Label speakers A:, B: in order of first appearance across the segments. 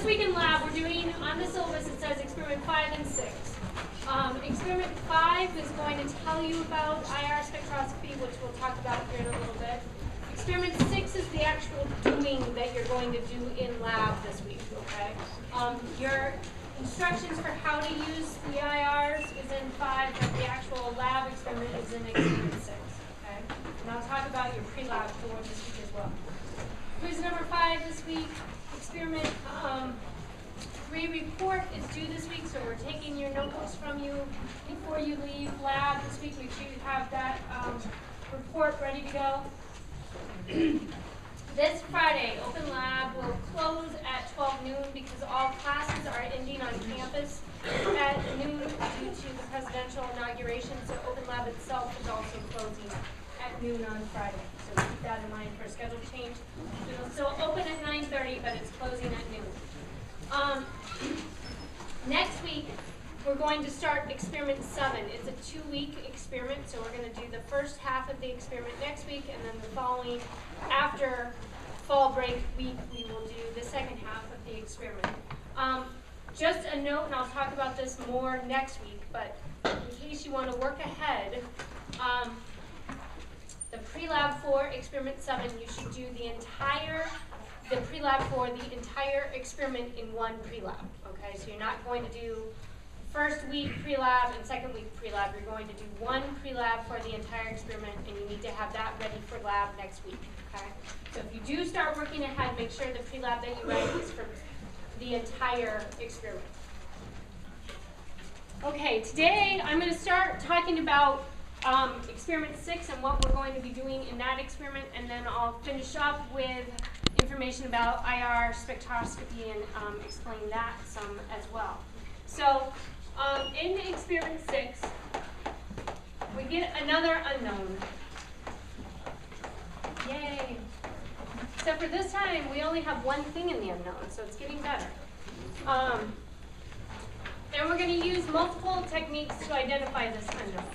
A: week in lab, we're doing, on the syllabus it says experiment 5 and 6. Experiment 5 is going to tell you about IR spectroscopy, which we'll talk about here in a little bit. Experiment 6 is the actual doing that you're going to do in lab this week, okay? Your instructions for how to use the IRs is in 5, but the actual lab experiment is in experiment 6, okay? And I'll talk about your pre-lab for this week as well. Quiz number 5 this week, experiment 3 report is due this week, so we're taking your notebooks from you before you leave lab this week. Make sure you have that report ready to go. This Friday, Open Lab will close at 12 noon because all classes are ending on campus at noon due to the presidential inauguration, so Open Lab itself is also closing at noon on Friday. So keep that in mind for a schedule change. It'll still open at 9:30, but it's closing at noon. Next week, we're going to start experiment 7. It's a 2-week experiment, so we're going to do the first half of the experiment next week, and then the following, after fall break week, we will do the second half of the experiment. Just a note, and I'll talk about this more next week, but in case you want to work ahead, the pre-lab for experiment 7, you should do the pre-lab for the entire experiment in one pre-lab, okay? So you're not going to do first week pre-lab and second week pre-lab. You're going to do one pre-lab for the entire experiment, and you need to have that ready for lab next week, okay? So if you do start working ahead, make sure the pre-lab that you write is for the entire experiment. Okay, today I'm going to start talking about experiment 6 and what we're going to be doing in that experiment, and then I'll finish up with information about IR spectroscopy and explain that some as well. So in experiment 6, we get another unknown. Yay! Except for this time, we only have one thing in the unknown, so it's getting better. And we're going to use multiple techniques to identify this unknown.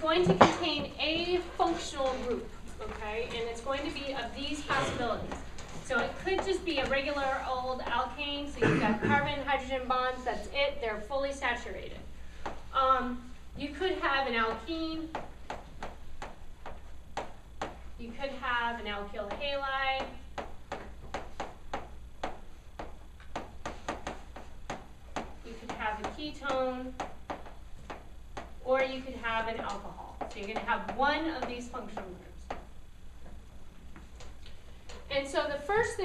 A: Going to contain a functional group, okay, and it's going to be of these possibilities. So it could just be a regular old alkane, so you've got carbon-hydrogen bonds, that's it, they're fully saturated. You could have an alkene, you could have an alkyl halide, you could have a ketone, or you could have an alcohol. So you're going to have one of these functional groups. And so the first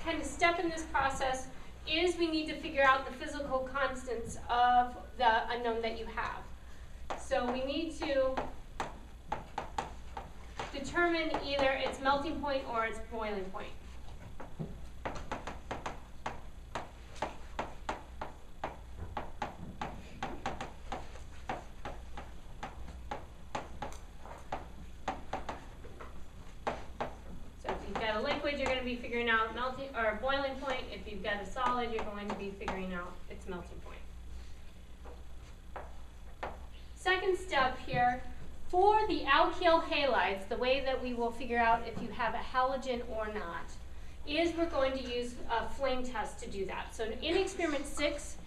A: kind of step in this process is we need to figure out the physical constants of the unknown that you have. So we need to determine either its melting point or its boiling point. You're going to be figuring out melting or boiling point. If you've got a solid, you're going to be figuring out its melting point. Second step here, for the alkyl halides, the way that we will figure out if you have a halogen or not, is we're going to use a flame test to do that. So in experiment 6,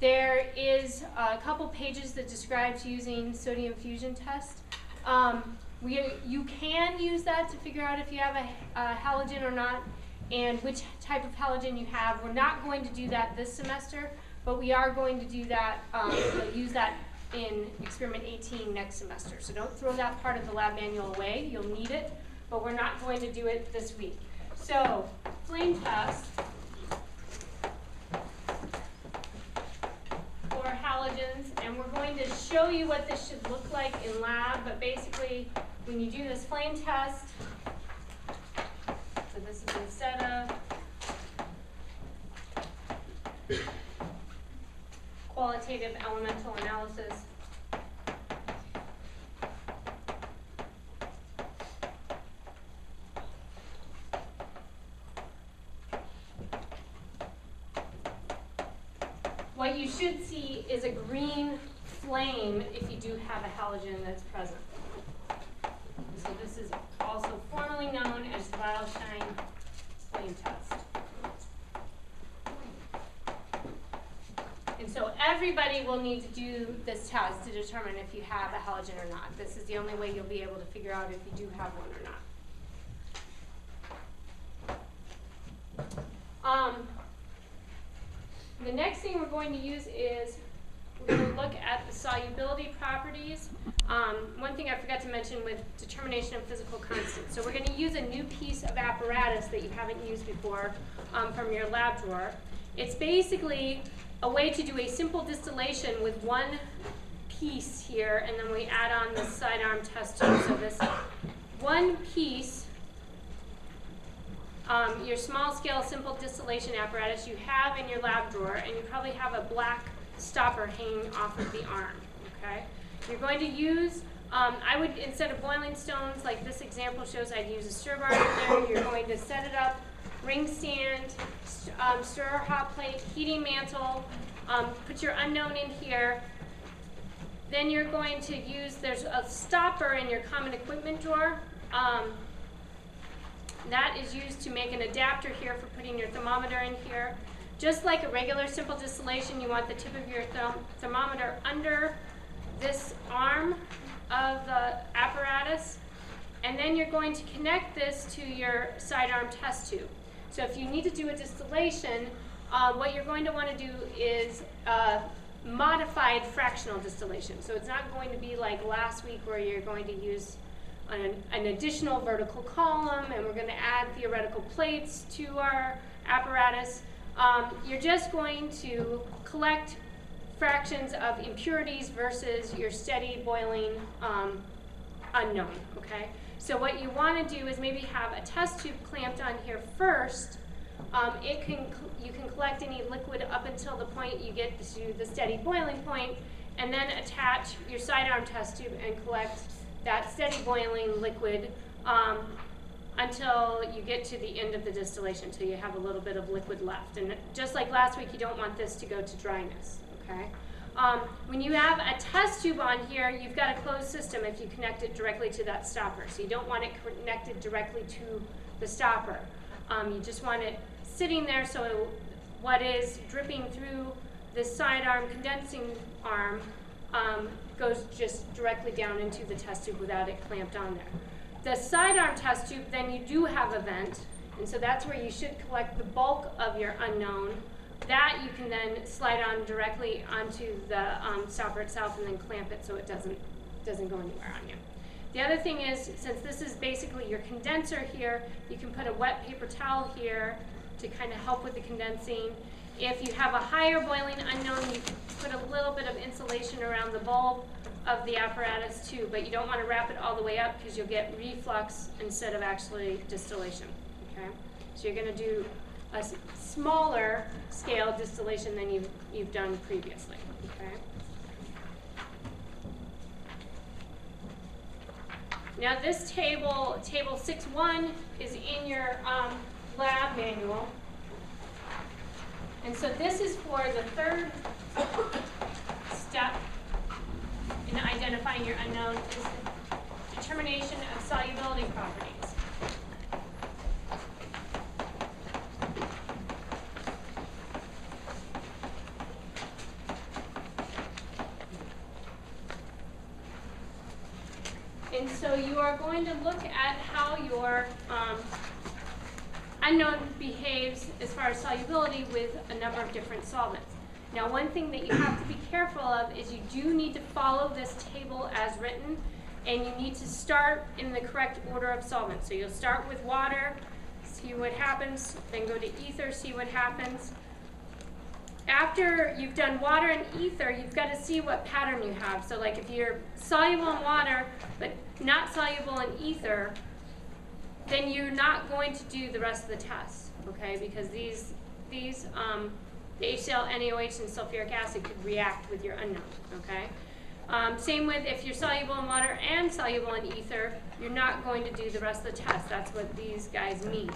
A: there is a couple pages that describes using sodium fusion test. You can use that to figure out if you have a halogen or not, and which type of halogen you have. We're not going to do that this semester, but we are going to do that, we'll use that in experiment 18 next semester. So don't throw that part of the lab manual away. You'll need it, but we're not going to do it this week. So flame test for halogens, and we're going to show you what this should look like in lab, but basically when you do this flame test, so this is instead of qualitative elemental analysis, what you should see is a green flame if you do have a halogen that's present. So this is also formally known as the Weilstein flame test. And so everybody will need to do this test to determine if you have a halogen or not. This is the only way you'll be able to figure out if you do have one or not. The next thing we're going to use is we're going to look at the solubility properties. One thing I forgot to mention with determination of physical constants. So we're going to use a new piece of apparatus that you haven't used before from your lab drawer. It's basically a way to do a simple distillation with one piece here, and then we add on the sidearm test tube. So this one piece, your small scale simple distillation apparatus you have in your lab drawer, and you probably have a black stopper hanging off of the arm, okay? You're going to use, I would, instead of boiling stones like this example shows, I'd use a stir bar in there. You're going to set it up, ring stand, stir hot plate, heating mantle, put your unknown in here. Then you're going to use, there's a stopper in your common equipment drawer. That is used to make an adapter here for putting your thermometer in here. Just like a regular simple distillation, you want the tip of your thermometer under this arm of the apparatus. And then you're going to connect this to your sidearm test tube. So if you need to do a distillation, what you're going to want to do is modified fractional distillation. So it's not going to be like last week where you're going to use an additional vertical column and we're going to add theoretical plates to our apparatus. You're just going to collect fractions of impurities versus your steady boiling unknown, okay? So what you want to do is maybe have a test tube clamped on here first. You can collect any liquid up until the point you get to the steady boiling point, and then attach your sidearm test tube and collect that steady boiling liquid until you get to the end of the distillation, until you have a little bit of liquid left. And just like last week, you don't want this to go to dryness, okay? When you have a test tube on here, you've got a closed system if you connect it directly to that stopper. So you don't want it connected directly to the stopper. You just want it sitting there so what is dripping through the sidearm condensing arm goes just directly down into the test tube without it clamped on there. The sidearm test tube, then you do have a vent, and so that's where you should collect the bulk of your unknown. That you can then slide on directly onto the stopper itself and then clamp it so it doesn't go anywhere on you. The other thing is, since this is basically your condenser here, you can put a wet paper towel here to kind of help with the condensing. If you have a higher boiling unknown, you can put a little bit of insulation around the bulb of the apparatus too, but you don't want to wrap it all the way up because you'll get reflux instead of actually distillation, okay? So you're going to do a smaller scale distillation than you've done previously, okay? Now this table 6.1 is in your lab manual. And so this is for the third step in identifying your unknown, is the determination of solubility properties. And so you are going to look at how your unknown behaves as far as solubility with a number of different solvents. Now, one thing that you have to be careful of is you do need to follow this table as written, and you need to start in the correct order of solvents. So you'll start with water, see what happens, then go to ether, see what happens. After you've done water and ether, you've got to see what pattern you have. So like if you're soluble in water, but not soluble in ether, then you're not going to do the rest of the tests, okay? Because these the HCl, NaOH, and sulfuric acid could react with your unknown, okay? Same with if you're soluble in water and soluble in ether, you're not going to do the rest of the test. That's what these guys mean.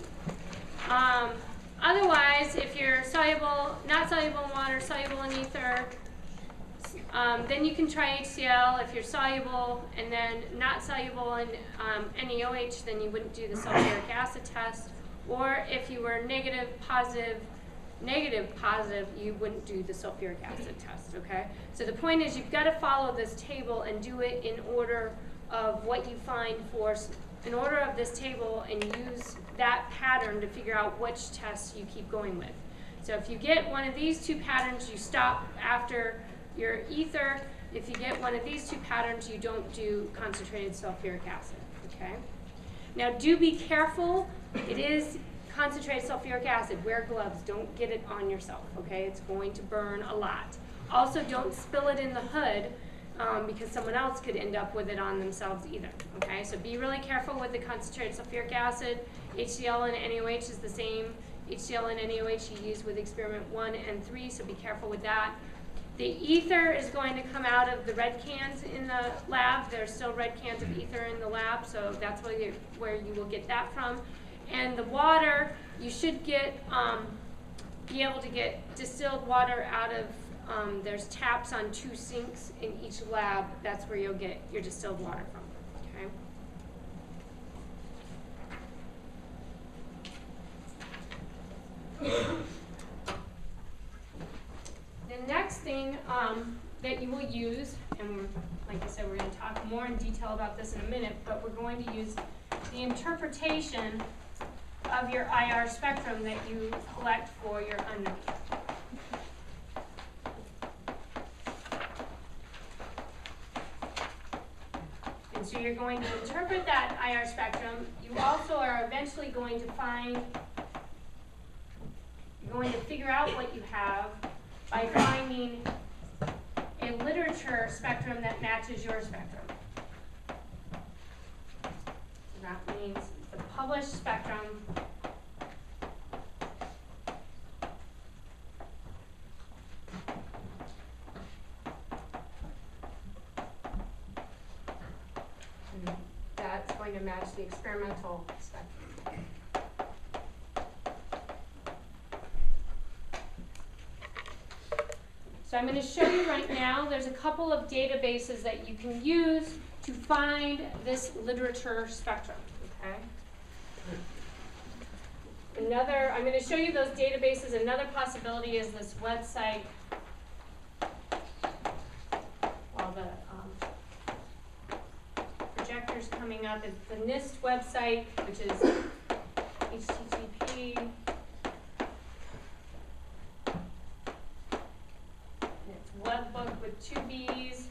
A: Otherwise, if you're soluble, not soluble in water, soluble in ether, then you can try HCl. If you're soluble and then not soluble in NaOH, then you wouldn't do the sulfuric acid test. Or if you were negative positive, you wouldn't do the sulfuric acid test, okay? So the point is you've got to follow this table and do it in order of what you find in order of this table, and use that pattern to figure out which tests you keep going with. So if you get one of these two patterns, you stop after your ether. If you get one of these two patterns, you don't do concentrated sulfuric acid, okay? Now do be careful. It is concentrated sulfuric acid. Wear gloves. Don't get it on yourself, okay? It's going to burn a lot. Also, don't spill it in the hood because someone else could end up with it on themselves either, okay? So be really careful with the concentrated sulfuric acid. HCl and NaOH is the same. HCl and NaOH you use with experiment 1 and 3, so be careful with that. The ether is going to come out of the red cans in the lab. There's still red cans of ether in the lab, so that's where you will get that from. And the water, you should get be able to get distilled water out of, there's taps on 2 sinks in each lab. That's where you'll get your distilled water from, okay? The next thing that you will use, and like I said, we're going to talk more in detail about this in a minute, but we're going to use the interpretation of your IR spectrum that you collect for your underneath. And so you're going to interpret that IR spectrum. You also are eventually going to you're going to figure out what you have by finding a literature spectrum that matches your spectrum. So that means the published spectrum and that's going to match the experimental spectrum. So I'm going to show you right now, there's a couple of databases that you can use to find this literature spectrum, okay? I'm going to show you those databases. Another possibility is this website. While the projector's coming up, it's the NIST website, which is http. Webbook with 2 B's,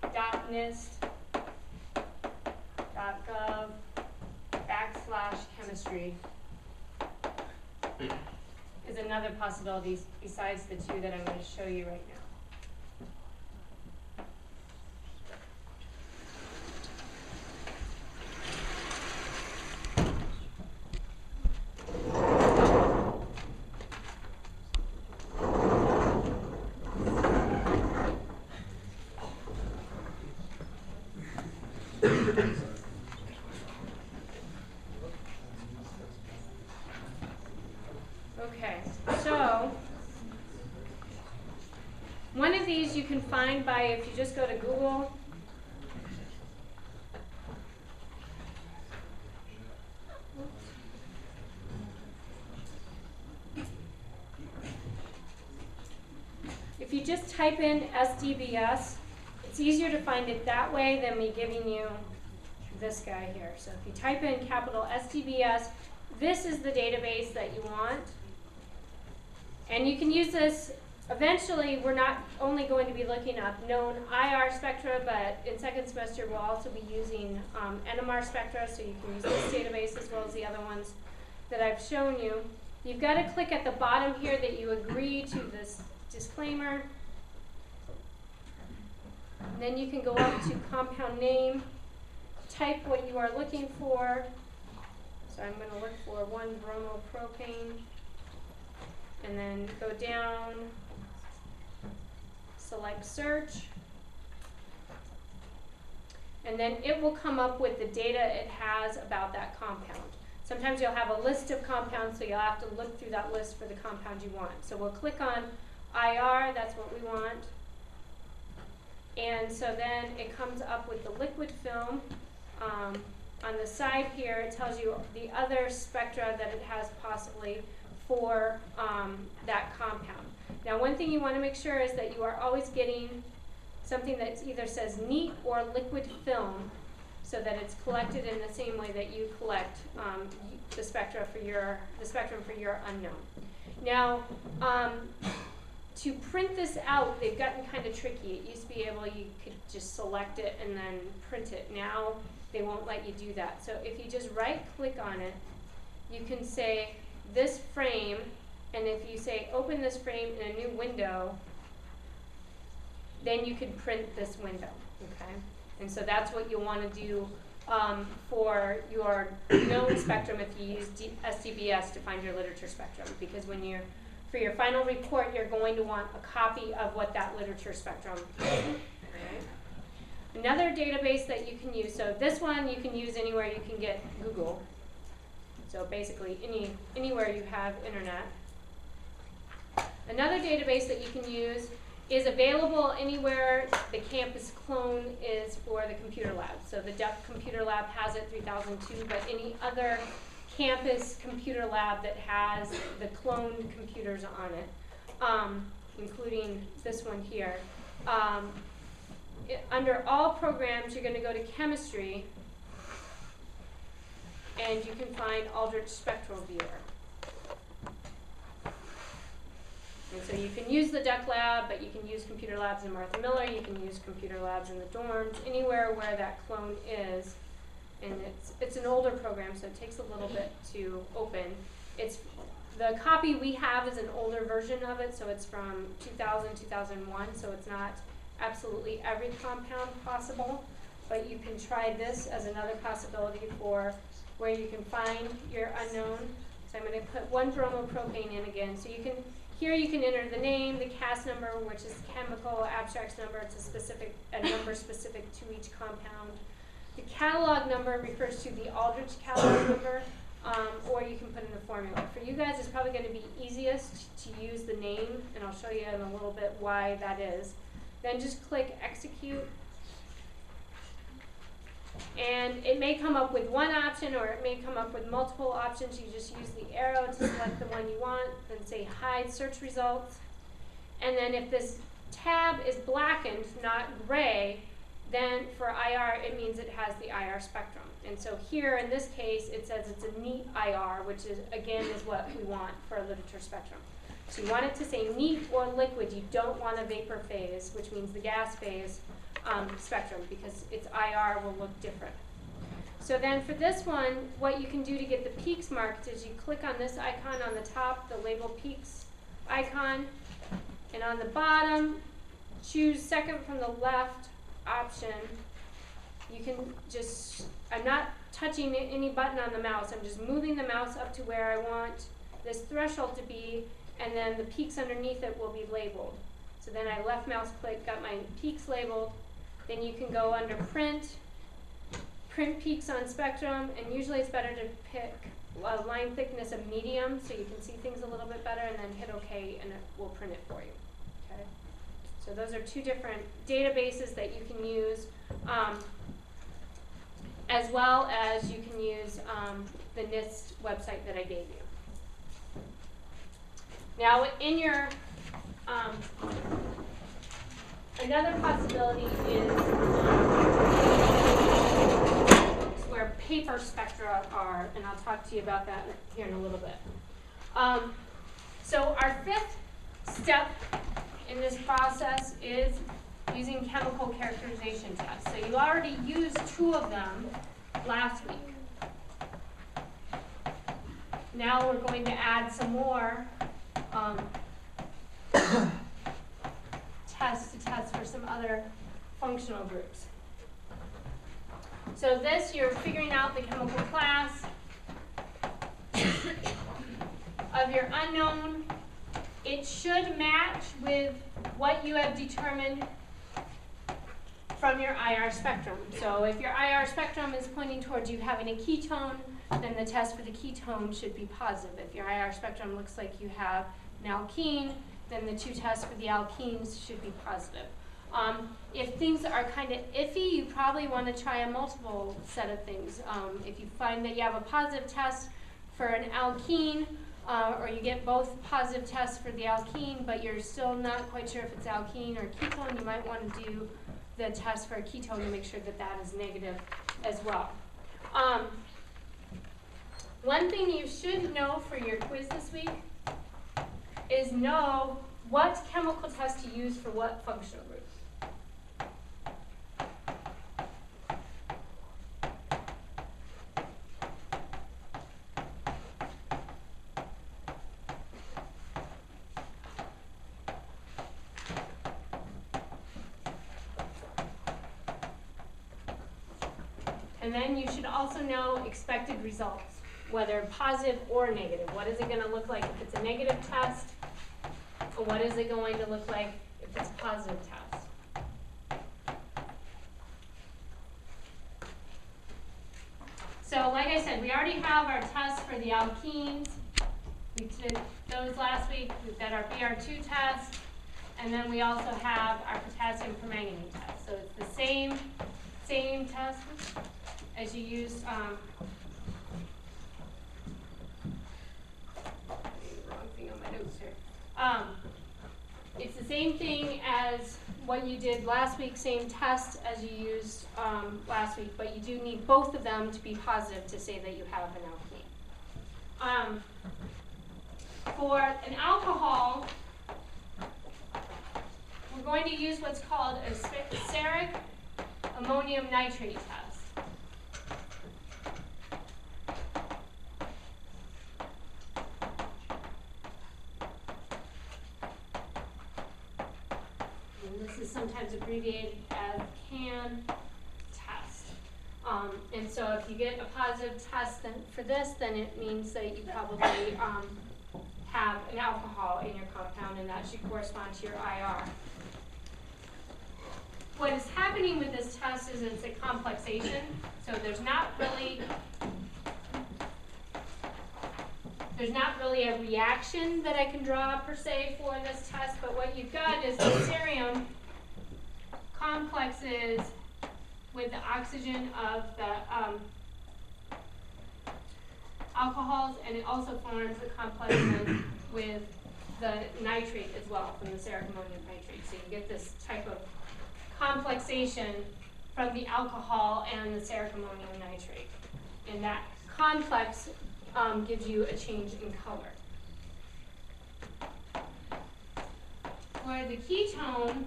A: .nist.gov/chemistry is another possibility besides the 2 that I'm going to show you right now. Okay, so one of these you can find by, if you just go to Google, if you just type in SDBS, it's easier to find it that way than me giving you this guy here. So if you type in capital SDBS, this is the database that you want. And you can use this. Eventually, we're not only going to be looking up known IR spectra, but in second semester we'll also be using NMR spectra, so you can use this database as well as the other ones that I've shown you. You've got to click at the bottom here that you agree to this disclaimer. And then you can go up to compound name, type what you are looking for. So I'm going to look for 1-bromopropane. And then go down, select search, and then it will come up with the data it has about that compound. Sometimes you'll have a list of compounds, so you'll have to look through that list for the compound you want. So we'll click on IR, that's what we want. And so then it comes up with the liquid film. On the side here, it tells you the other spectra that it has possibly for that compound. Now, one thing you want to make sure is that you are always getting something that either says neat or liquid film, so that it's collected in the same way that you collect the spectrum for your unknown. Now, to print this out, they've gotten kind of tricky. It used to be you could just select it and then print it. Now, they won't let you do that. So if you just right-click on it, you can say this frame, and if you say open this frame in a new window, then you can print this window, okay? And so that's what you'll want to do for your known spectrum if you use SDBS to find your literature spectrum, because for your final report, you're going to want a copy of what that literature spectrum is. Okay? Another database that you can use, so this one you can use anywhere you can get Google. So basically anywhere you have internet. Another database that you can use is available anywhere the campus clone is for the computer lab. So the Duck Computer Lab has it 3002, but any other campus computer lab that has the cloned computers on it, including this one here. Under all programs, you're going to go to chemistry, and you can find Aldrich Spectral Viewer. And so you can use the Duck Lab, but you can use computer labs in Martha Miller, you can use computer labs in the dorms, anywhere where that clone is. And it's an older program, so it takes a little bit to open. The copy we have is an older version of it, so it's from 2000, 2001, so it's not absolutely every compound possible, but you can try this as another possibility for where you can find your unknown. So I'm going to put 1-bromopropane in again. So here you can enter the name, the CAS number, which is chemical abstracts number. It's a number specific to each compound. The catalog number refers to the Aldrich catalog number, or you can put in the formula. For you guys, it's probably going to be easiest to use the name, and I'll show you in a little bit why that is. Then just click execute. And it may come up with one option, or it may come up with multiple options. You just use the arrow to select the one you want, then say hide search results. And then if this tab is blackened, not gray, then for IR, it means it has the IR spectrum. And so here, in this case, it says it's a neat IR, which is, again, is what we want for a literature spectrum. So you want it to say neat or liquid. You don't want a vapor phase, which means the gas phase spectrum, because its IR will look different. So then for this one, what you can do to get the peaks marked is you click on this icon on the top, the label peaks icon, and on the bottom, choose second from the left option. You can just, I'm not touching any button on the mouse, I'm just moving the mouse up to where I want this threshold to be, and then the peaks underneath it will be labeled. So then I left mouse click, got my peaks labeled. Then you can go under print peaks on spectrum, and usually it's better to pick a line thickness of medium so you can see things a little bit better, and then hit OK, and it will print it for you. Okay? So those are two different databases that you can use, as well as you can use the NIST website that I gave you. Now, in your another possibility is where paper spectra are, and I'll talk to you about that here in a little bit. So our fifth step in this process is using chemical characterization tests. So you already used 2 of them last week. Now we're going to add some more tests to test for some other functional groups. So this, you're figuring out the chemical class of your unknown. It should match with what you have determined from your IR spectrum. So if your IR spectrum is pointing towards you having a ketone, then the test for the ketone should be positive. If your IR spectrum looks like you have an alkene, then the two tests for the alkenes should be positive. If things are kind of iffy, you probably want to try a multiple set of things. If you find that you have a positive test for an alkene, or you get both positive tests for the alkene, but you're still not quite sure if it's alkene or ketone, you might want to do the test for a ketone to make sure that that is negative as well. One thing you should know for your quiz this week is know what chemical test to use for what functional group. And then you should also know expected results, whether positive or negative. What is it going to look like if it's a negative test? Or what is it going to look like if it's a positive test? So like I said, we already have our tests for the alkenes. We did those last week. We've got our BR2 test. And then we also have our potassium permanganate test. So it's the same test as you used, wrong thing on my notes here. It's the same thing as what you did last week, same test as you used last week, but you do need both of them to be positive to say that you have an alkene. For an alcohol, we're going to use what's called a Ceric ammonium nitrate test. Is sometimes abbreviated as CAN test. And so if you get a positive test for this, then it means that you probably have an alcohol in your compound, and that should correspond to your IR. What is happening with this test is it's a complexation, so there's not really a reaction that I can draw per se for this test, but what you've got is the cerium complexes with the oxygen of the alcohols, and it also forms a complex with the nitrate as well from the ceric ammonium nitrate. So you get this type of complexation from the alcohol and the ceric ammonium nitrate. And that complex gives you a change in color. For the ketone,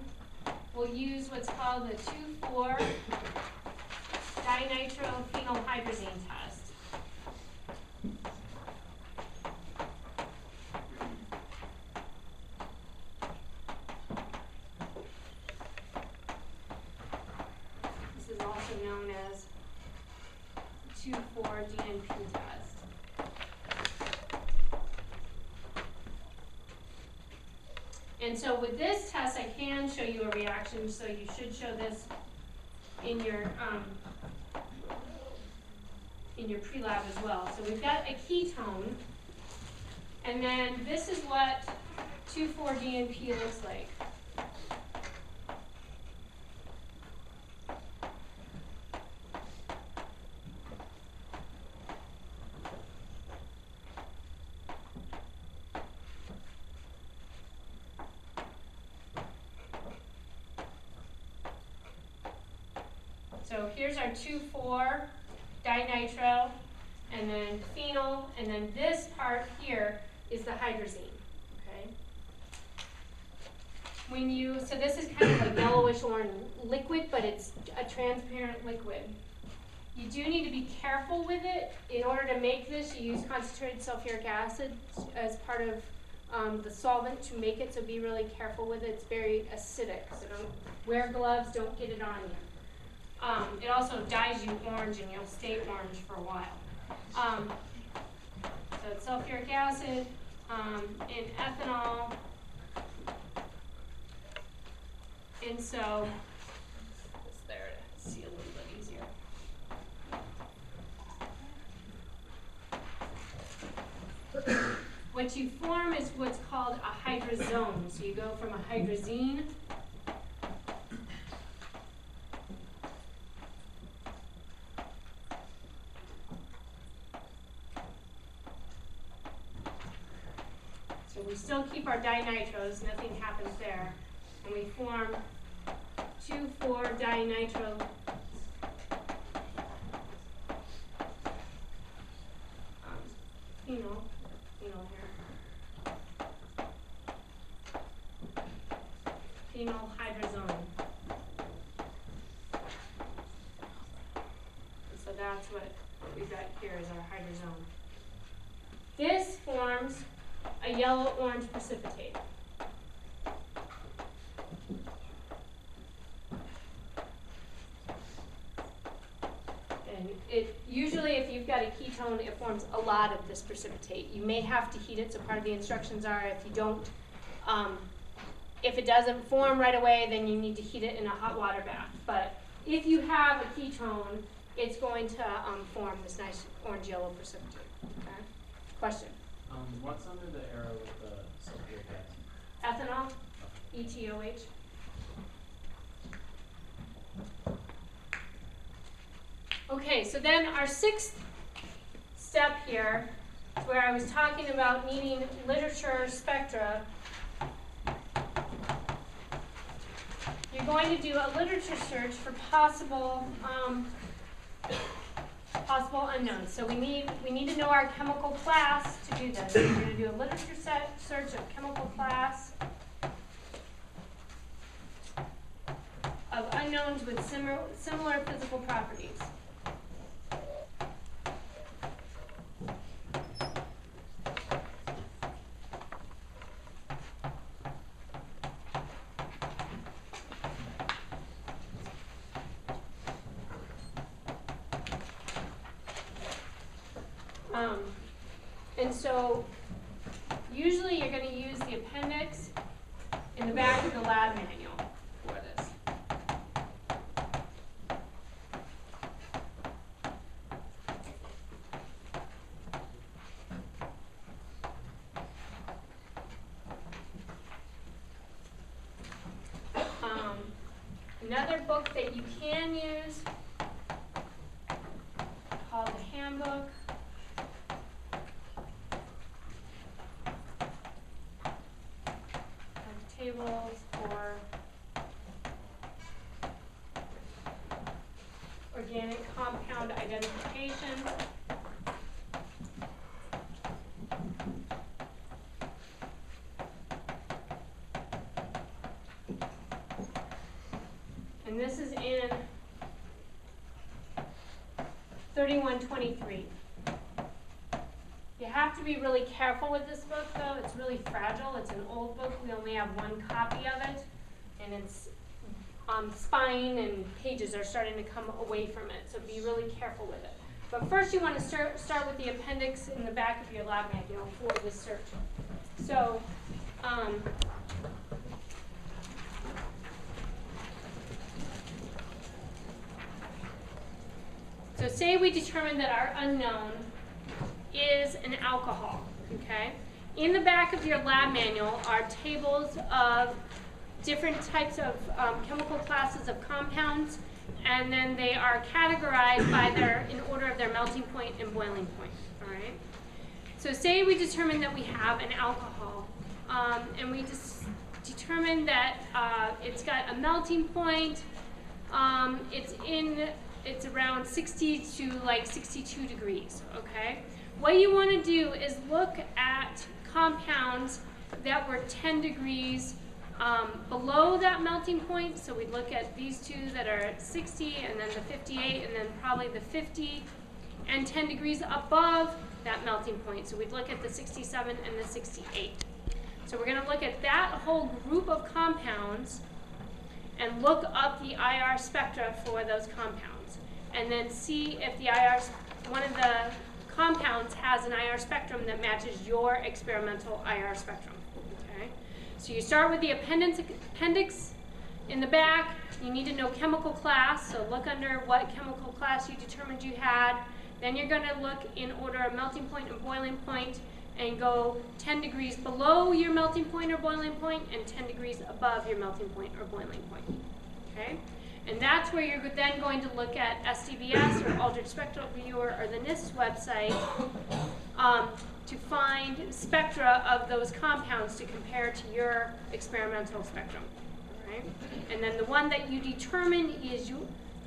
A: we'll use what's called the 2,4-dinitrophenylhydrazine test. This is also known as 2,4-DNP test. And so with this test, I can show you a reaction, so you should show this in your pre-lab as well. So we've got a ketone, and then this is what 2,4-DNP looks like. So here's our 2,4-dinitro, and then phenyl, and then this part here is the hydrazine. Okay. So this is kind of a yellowish orange liquid, but it's a transparent liquid. You do need to be careful with it. In order to make this, you use concentrated sulfuric acid as part of the solvent to make it. So be really careful with it. It's very acidic. So don't wear gloves. Don't get it on you. It also dyes you orange, and you'll stay orange for a while. So it's sulfuric acid and ethanol. And so it's there to see a little bit easier. what you form is what's called a hydrazone. So you go from a hydrazine so we still keep our dinitros, nothing happens there. And we form 2,4-dinitro phenol here. Phenol hydrazone. So that's what we've got here is our hydrazone. This forms a yellow-orange precipitate. And it usually, if you've got a ketone, it forms a lot of this precipitate. You may have to heat it, so part of the instructions are if you don't, if it doesn't form right away, then you need to heat it in a hot water bath. But if you have a ketone, it's going to form this nice orange-yellow precipitate. Okay? Question?
B: What's under the arrow with the sulfuric acid?
A: Ethanol, ETOH. Okay, so then our sixth step here is where I was talking about needing literature spectra. You're going to do a literature search for possible unknowns. So we need to know our chemical class to do this. We're going to do a literature search of chemical class of unknowns with similar physical properties. And so usually you're going to use the appendix in the back of the lab manual for this. Another book that you can use called the Handbook of Tables for Organic Compound Identification. And this is in 3123. You have to be really careful with this book, though. It's really fragile. It's an old book. We only have one copy of it. And its spine and pages are starting to come away from it. So be really careful with it. But first you want to start with the appendix in the back of your lab manual for this search. So, so say we determine that our unknown is an alcohol, okay? In the back of your lab manual are tables of different types of chemical classes of compounds, and then they are categorized by in order of their melting point and boiling point, all right? So say we determine that we have an alcohol, and we just determine that it's got a melting point, it's around 60 to like 62 degrees, okay? What you want to do is look at compounds that were 10 degrees below that melting point. So we'd look at these two that are at 60, and then the 58, and then probably the 50, and 10 degrees above that melting point. So we'd look at the 67 and the 68. So we're going to look at that whole group of compounds and look up the IR spectra for those compounds, and then see if the one of the compounds has an IR spectrum that matches your experimental IR spectrum. Okay? So you start with the appendix in the back. You need to know chemical class, so look under what chemical class you determined you had. Then you're going to look in order of melting point and boiling point. and go 10 degrees below your melting point or boiling point and 10 degrees above your melting point or boiling point. Okay? And that's where you're then going to look at SDVS or Altered Spectral Viewer or the NIST website to find spectra of those compounds to compare to your experimental spectrum. All right? And then the one that you determine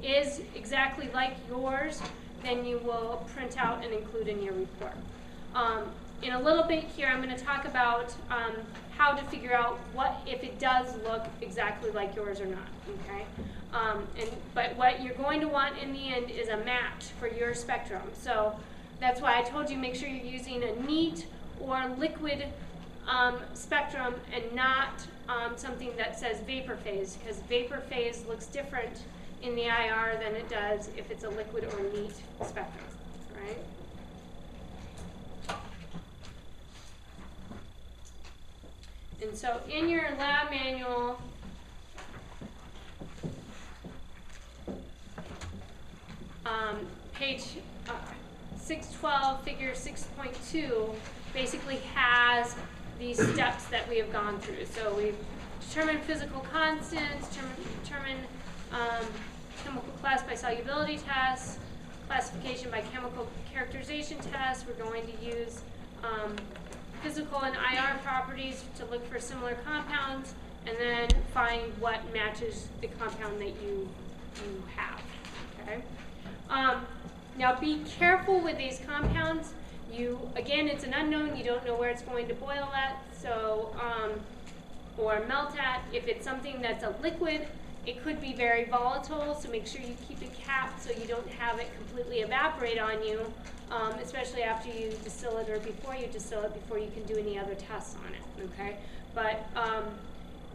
A: is exactly like yours, then you will print out and include in your report. In a little bit here, I'm going to talk about how to figure out what if it does look exactly like yours or not. Okay, but what you're going to want in the end is a match for your spectrum. So that's why I told you make sure you're using a neat or liquid spectrum and not something that says vapor phase, because vapor phase looks different in the IR than it does if it's a liquid or neat spectrum, right? And so in your lab manual, page 612, figure 6.2, basically has these steps that we have gone through. So we've determined physical constants, determined chemical class by solubility tests, classification by chemical characterization tests. We're going to use physical and IR properties to look for similar compounds, and then find what matches the compound that you have. Okay. Now be careful with these compounds. Again, it's an unknown. You don't know where it's going to boil at, so or melt at. If it's something that's a liquid, it could be very volatile, so make sure you keep it capped so you don't have it completely evaporate on you, especially after you distill it or before you distill it, before you can do any other tests on it, okay? But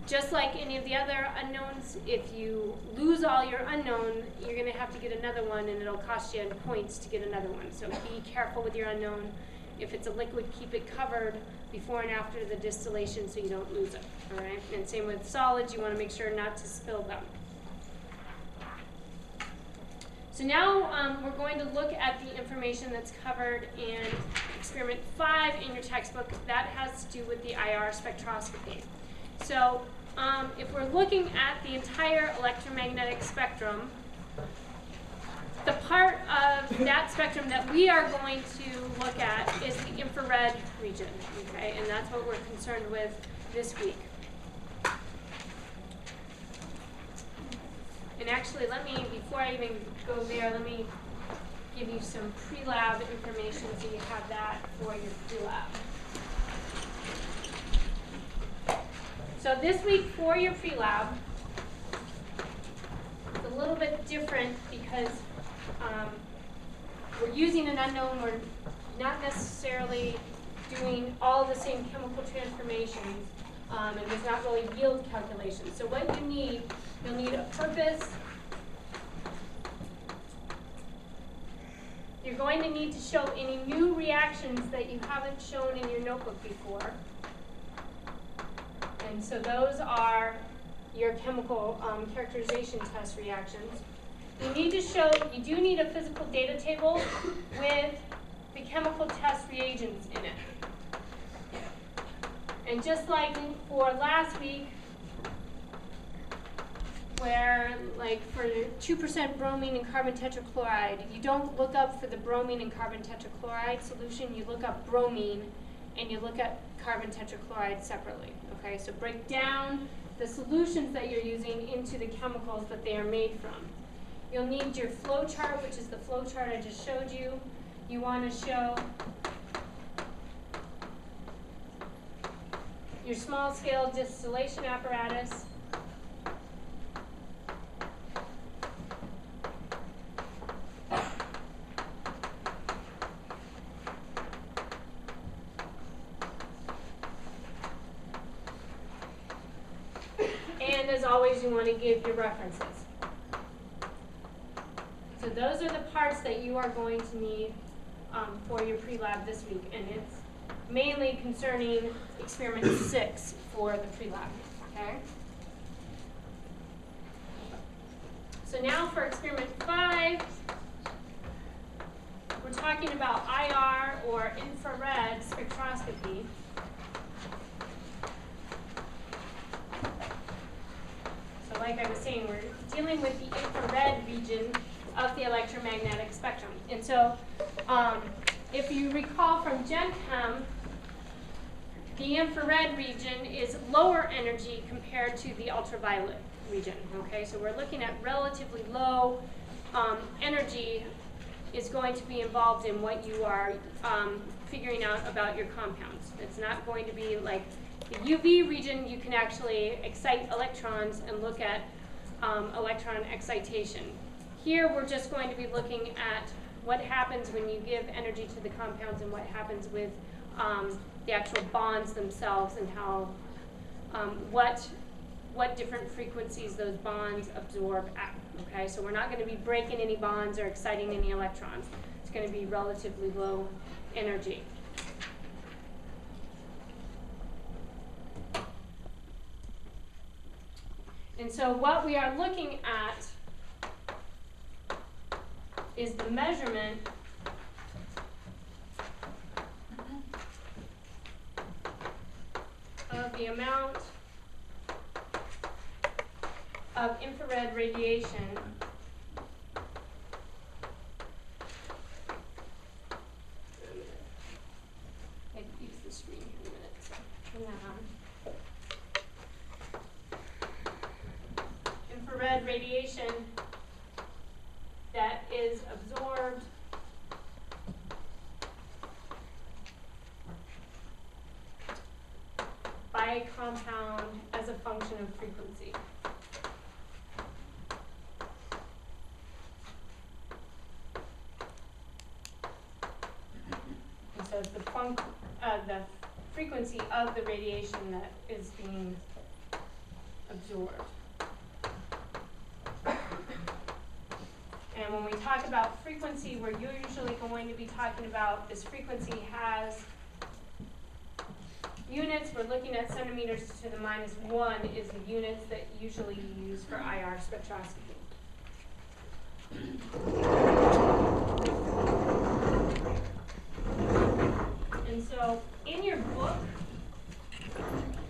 A: just like any of the other unknowns, if you lose all your unknown, you're going to have to get another one, and it'll cost you points to get another one. So be careful with your unknown. If it's a liquid, keep it covered before and after the distillation so you don't lose it, all right? And same with solids, you want to make sure not to spill them. So now we're going to look at the information that's covered in Experiment 5 in your textbook. That has to do with the IR spectroscopy. So if we're looking at the entire electromagnetic spectrum, the part of that spectrum that we are going to look at is the infrared region, okay? And that's what we're concerned with this week. And actually, before I even go there, let me give you some pre-lab information so you have that for your pre-lab. So this week for your pre-lab, it's a little bit different because we're using an unknown. We're not necessarily doing all the same chemical transformations, and there's not really yield calculations. So what you'll need a purpose. You're going to need to show any new reactions that you haven't shown in your notebook before. And so those are your chemical characterization test reactions. You do need a physical data table with the chemical test reagents in it. And just like for last week, where like for 2% bromine and carbon tetrachloride, you don't look up for the bromine and carbon tetrachloride solution, you look up bromine and you look at carbon tetrachloride separately. Okay, so break down the solutions that you're using into the chemicals that they are made from. You'll need your flow chart, which is the flow chart I just showed you. You want to show your small scale distillation apparatus. And as always, you want to give your references. So those are the parts that you are going to need for your pre-lab this week, and it's mainly concerning Experiment 6 for the pre-lab, okay? So now for Experiment 5, we're talking about IR or infrared spectroscopy. spectroscopy. So like I was saying, we're dealing with the infrared region of the electromagnetic spectrum. And so if you recall from Gen Chem, the infrared region is lower energy compared to the ultraviolet region. Okay, so we're looking at relatively low energy is going to be involved in what you are figuring out about your compounds. It's not going to be like the UV region. You can actually excite electrons and look at electron excitation. Here we're just going to be looking at what happens when you give energy to the compounds and what happens with the actual bonds themselves and how what different frequencies those bonds absorb at. Okay, so we're not going to be breaking any bonds or exciting any electrons. It's going to be relatively low energy. And so what we are looking at is the measurement of the amount of infrared radiation I use the screen here in a minute, so turn that on. Infrared radiation that is absorbed by a compound as a function of frequency. And so it's the frequency of the radiation that is being absorbed. And when we talk about frequency, we're usually going to be talking about this frequency has units. We're looking at centimeters to the -1 is the units that usually you use for IR spectroscopy. And so in your book,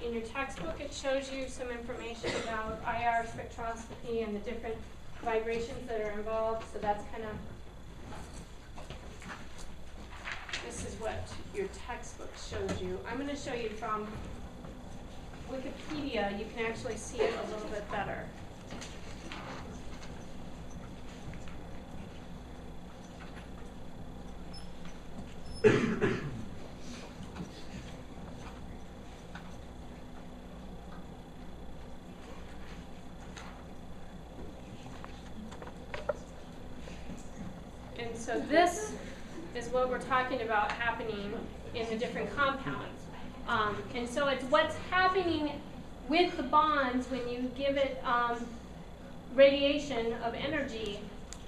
A: in your textbook, it shows you some information about IR spectroscopy and the different vibrations that are involved. So that's kind of, this is what your textbook shows you. I'm going to show you from Wikipedia. You can actually see it a little bit better. And so this is what we're talking about happening in the different compounds. And so it's what's happening with the bonds when you give it radiation of energy.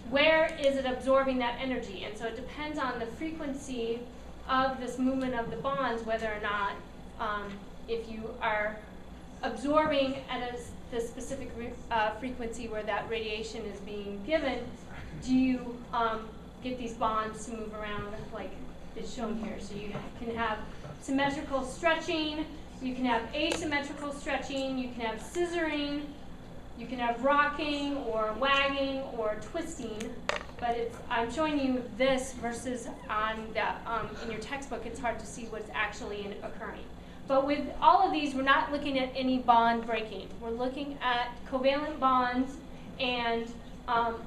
A: Where is it absorbing that energy? And so it depends on the frequency of this movement of the bonds, whether or not if you are absorbing at the specific frequency where that radiation is being given, do you get these bonds to move around like is shown here. So you can have symmetrical stretching, you can have asymmetrical stretching, you can have scissoring, you can have rocking or wagging or twisting. But I'm showing you this versus on in your textbook, it's hard to see what's actually occurring. But with all of these, we're not looking at any bond breaking. We're looking at covalent bonds and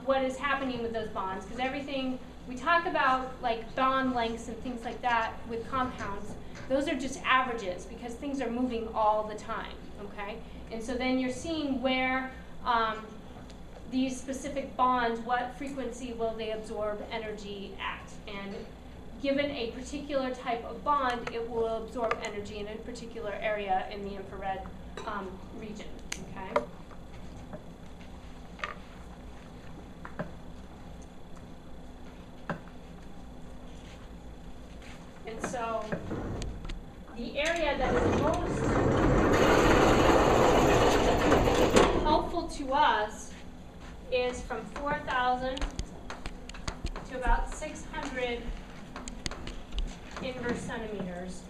A: what is happening with those bonds. Because everything, we talk about like bond lengths and things like that with compounds. Those are just averages because things are moving all the time, okay? And so then you're seeing where these specific bonds, what frequency will they absorb energy at? And given a particular type of bond, it will absorb energy in a particular area in the infrared region, okay? And so the area that is most helpful to us is from 4,000 to about 600 inverse centimeters.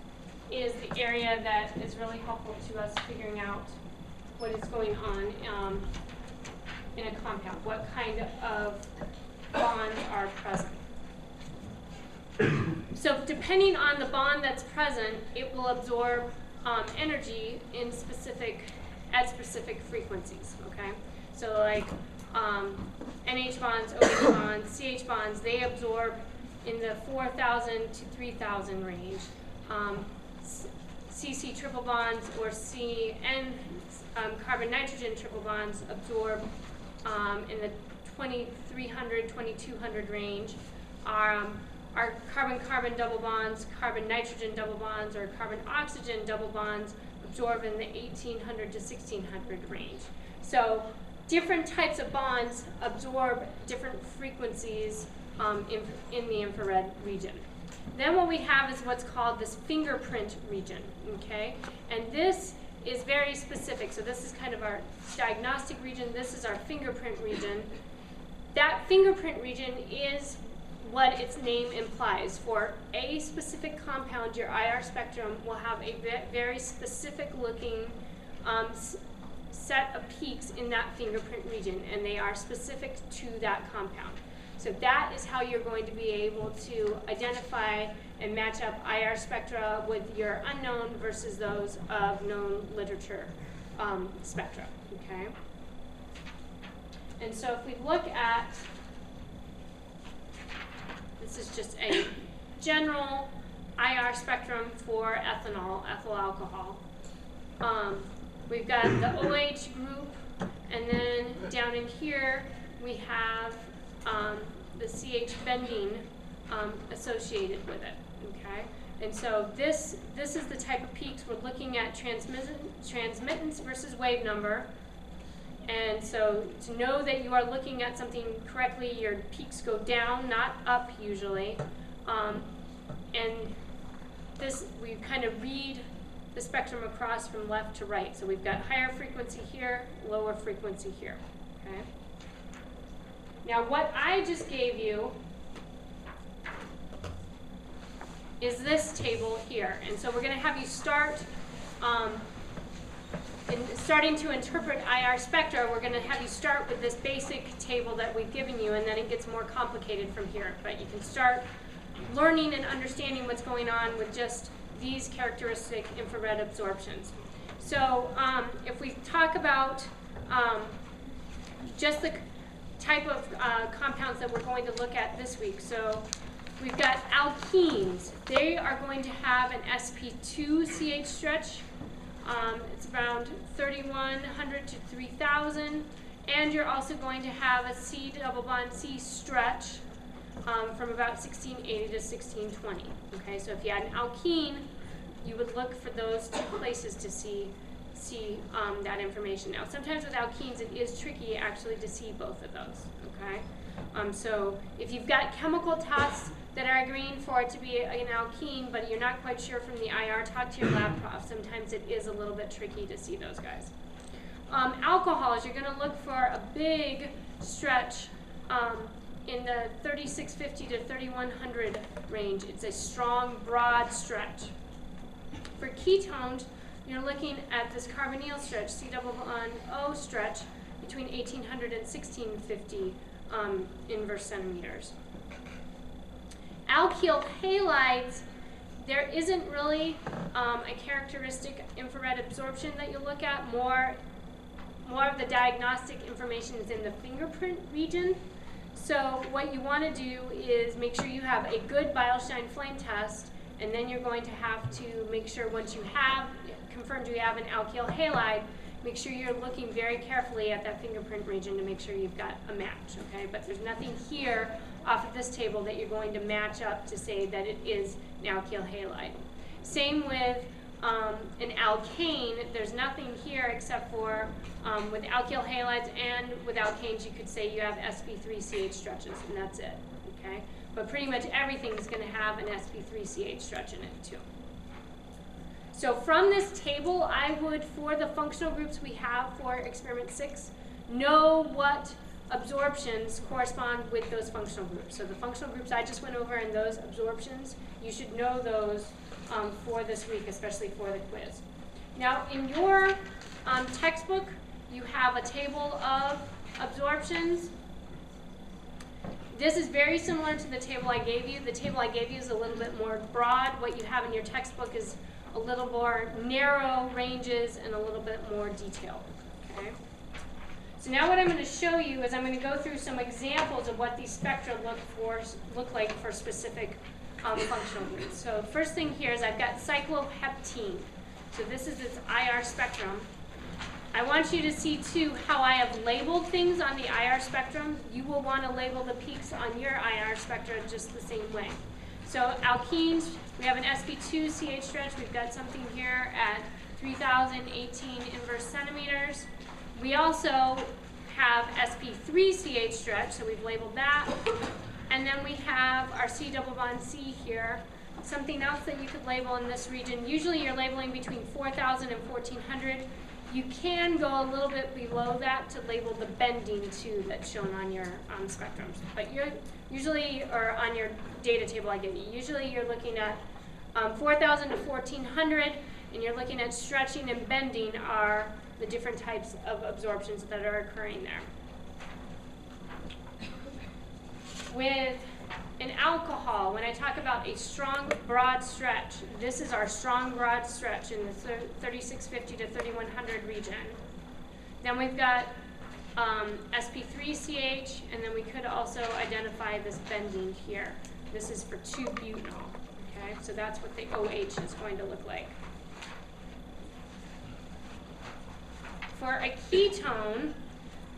A: is the area that is really helpful to us figuring out what is going on in a compound, what kind of bonds are present. So depending on the bond that's present, it will absorb energy in at specific frequencies, okay? So like NH bonds, OH bonds, CH bonds, they absorb in the 4,000 to 3,000 range. CC triple bonds or CN carbon nitrogen triple bonds absorb in the 2,300, 2,200 range. Our carbon-carbon double bonds, carbon-nitrogen double bonds, or carbon-oxygen double bonds absorb in the 1,800 to 1,600 range. So different types of bonds absorb different frequencies in the infrared region. Then what we have is what's called this fingerprint region, okay? And this is very specific. So this is kind of our diagnostic region. This is our fingerprint region. That fingerprint region is what its name implies. For a specific compound, your IR spectrum will have a very specific looking set of peaks in that fingerprint region, and they are specific to that compound. So that is how you're going to be able to identify and match up IR spectra with your unknown versus those of known literature spectra, okay? And so if we look at, this is just a general IR spectrum for ethanol, ethyl alcohol. We've got the OH group, and then down in here we have the CH bending associated with it, okay? And so this is the type of peaks we're looking at, transmittance versus wave number. And so to know that you are looking at something correctly, your peaks go down, not up usually. And this, we kind of read the spectrum across from left to right. So we've got higher frequency here, lower frequency here, okay? Now what I just gave you is this table here. And so we're going to have you start, in starting to interpret IR spectra, we're going to have you start with this basic table that we've given you, and then it gets more complicated from here. But you can start learning and understanding what's going on with just these characteristic infrared absorptions. So if we talk about just the type of compounds that we're going to look at this week. So we've got alkenes. They are going to have an sp2 CH stretch. It's around 3,100 to 3,000. And you're also going to have a C double bond C stretch from about 1680 to 1620. Okay, so if you had an alkene, you would look for those two places to see that information. Now, sometimes with alkenes, it is tricky actually to see both of those, okay? So if you've got chemical tests that are agreeing for it to be an alkene, but you're not quite sure from the IR, talk to your lab prof. Sometimes it is a little bit tricky to see those guys. Alcohols, you're going to look for a big stretch in the 3,650 to 3,100 range. It's a strong, broad stretch. For ketones, you're looking at this carbonyl stretch, C double bond O stretch, between 1,800 and 1,650 inverse centimeters. Alkyl halides, there isn't really a characteristic infrared absorption that you look at. More of the diagnostic information is in the fingerprint region. So what you want to do is make sure you have a good Beilstein flame test, and then you're going to have to make sure once you have confirmed you have an alkyl halide, make sure you're looking very carefully at that fingerprint region to make sure you've got a match, okay? But there's nothing here off of this table that you're going to match up to say that it is an alkyl halide. Same with an alkane. There's nothing here except for with alkyl halides and with alkanes you could say you have sp3CH stretches, and that's it, okay? But pretty much everything is going to have an sp3CH stretch in it too. So from this table, I would, for the functional groups we have for experiment 6, know what absorptions correspond with those functional groups. So the functional groups I just went over and those absorptions, you should know those for this week, especially for the quiz. Now, in your textbook, you have a table of absorptions. This is very similar to the table I gave you. The table I gave you is a little bit more broad. What you have in your textbook is a little more narrow ranges and a little bit more detailed. Okay? So now what I'm going to show you is I'm going to go through some examples of what these spectra look like for specific functional groups. So first thing here is I've got cycloheptene. So this is its IR spectrum. I want you to see too how I have labeled things on the IR spectrum. You will want to label the peaks on your IR spectra just the same way. So alkenes, we have an sp2 CH stretch. We've got something here at 3018 inverse centimeters. We also have sp3 CH stretch, so we've labeled that. And then we have our C double bond C here. Something else that you could label in this region. Usually you're labeling between 4,000 and 1,400. You can go a little bit below that to label the bending too that's shown on your spectrums. But you're usually, or on your data table I give you, usually you're looking at 4,000 to 1,400, and you're looking at stretching and bending are the different types of absorptions that are occurring there. With an alcohol, when I talk about a strong broad stretch, this is our strong broad stretch in the 3650 to 3100 region. Then we've got sp3CH, and then we could also identify this bending here. This is for 2-butanol. Okay, so that's what the OH is going to look like. For a ketone,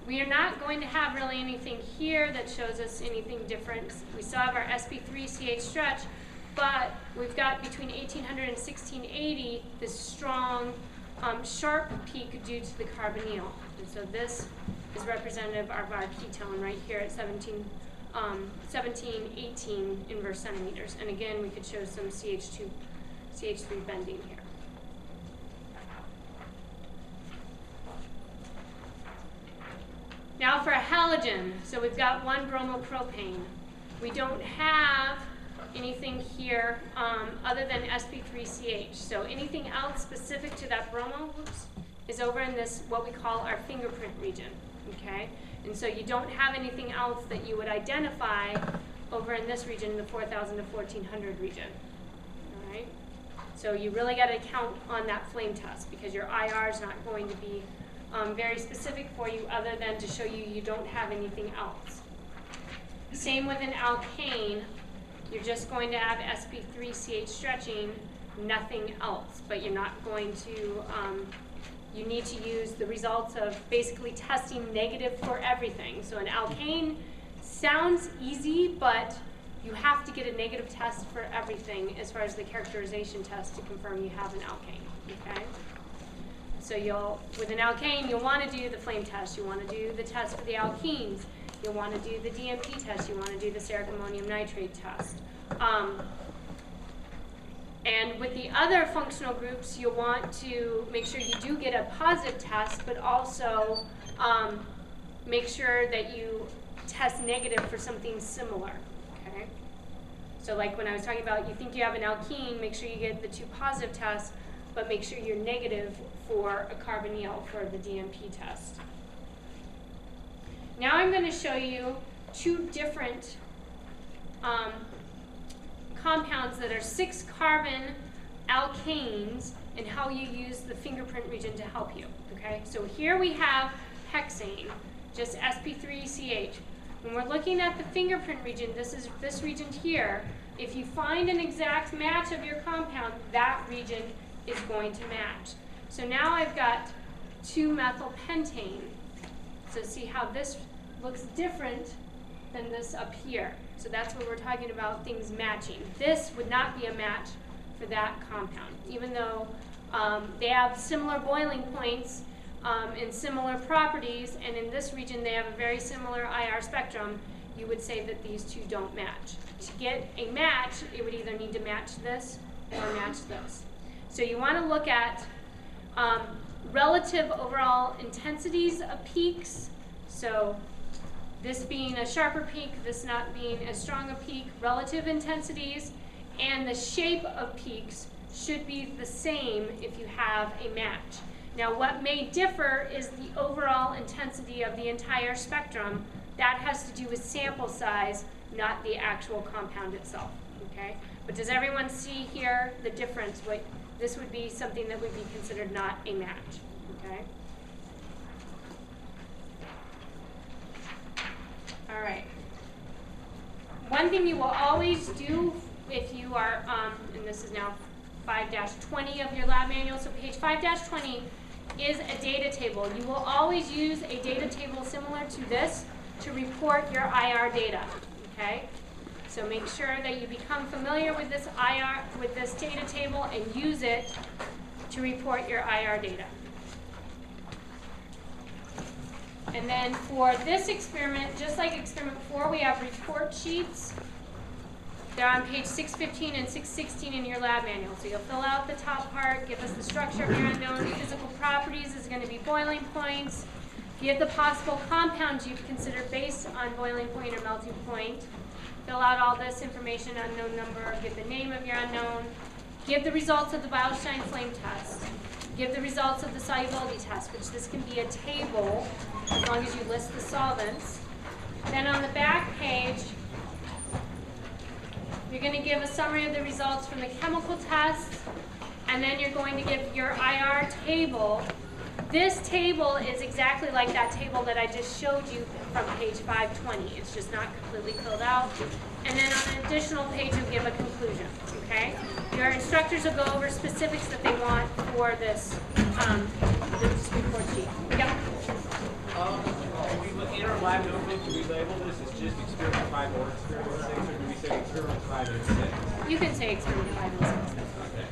A: we are not going to have really anything here that shows us anything different. We still have our sp3CH stretch, but we've got between 1800 and 1680 this strong, sharp peak due to the carbonyl. And so this is representative of our ketone right here at 1718 inverse centimeters. And again, we could show some CH3 bending here. Now for a halogen, so we've got one bromopropane. We don't have anything here other than sp3CH. So anything else specific to that bromo is over in this, what we call our fingerprint region, okay? And so you don't have anything else that you would identify over in this region, the 4,000 to 1,400 region, all right? So you really got to count on that flame test because your IR is not going to be very specific for you other than to show you you don't have anything else. Same with an alkane. You're just going to have sp3CH stretching, nothing else, but you're not going to, you need to use the results of basically testing negative for everything. So an alkane sounds easy, but you have to get a negative test for everything as far as the characterization test to confirm you have an alkane, okay? So with an alkane, you'll want to do the flame test. You want to do the test for the alkenes. You'll want to do the DMP test. You want to do the Ceric ammonium nitrate test. And with the other functional groups, you'll want to make sure you do get a positive test, but also make sure that you test negative for something similar. Okay? So like when I was talking about you think you have an alkene, make sure you get the 2 positive tests, but make sure you're negative for a carbonyl for the DMP test. Now I'm going to show you 2 different compounds that are 6-carbon alkanes and how you use the fingerprint region to help you. Okay, so here we have hexane, just sp3CH. When we're looking at the fingerprint region, this is this region here. If you find an exact match of your compound, that region is going to match. So now I've got 2-methylpentane. So see how this looks different than this up here. So that's what we're talking about, things matching. This would not be a match for that compound, even though they have similar boiling points and similar properties, and in this region they have a very similar IR spectrum. You would say that these 2 don't match. To get a match, it would either need to match this or match this. So you want to look at relative overall intensities of peaks. So this being a sharper peak, this not being as strong a peak, relative intensities, and the shape of peaks should be the same if you have a match. Now what may differ is the overall intensity of the entire spectrum. That has to do with sample size, not the actual compound itself, okay? But does everyone see here the difference? This would be something that would be considered not a match, okay? All right. One thing you will always do if you are, and this is now 5-20 of your lab manual, so page 5-20 is a data table. You will always use a data table similar to this to report your IR data, okay? So make sure that you become familiar with this data table and use it to report your IR data. And then for this experiment, just like experiment 4, we have report sheets. They're on page 615 and 616 in your lab manual. So you'll fill out the top part, give us the structure of your unknown physical properties is going to be boiling points. Give the possible compounds you've considered based on boiling point or melting point. Fill out all this information, unknown number, give the name of your unknown. Give the results of the Beilstein flame test. Give the results of the solubility test, which this can be a table as long as you list the solvents. Then on the back page, you're going to give a summary of the results from the chemical test, and then you're going to give your IR table. This table is exactly like that table that I just showed you from page 520. It's just not completely filled out. And then on an additional page, you'll give a conclusion, okay? Your instructors will go over specifics that they want for this report sheet. Yep.
B: In our lab notebook, do we label this as just experiment 5 or experiment 6, or do we say experiment 5 and 6?
A: You can say experiment 5 and 6.
B: Okay.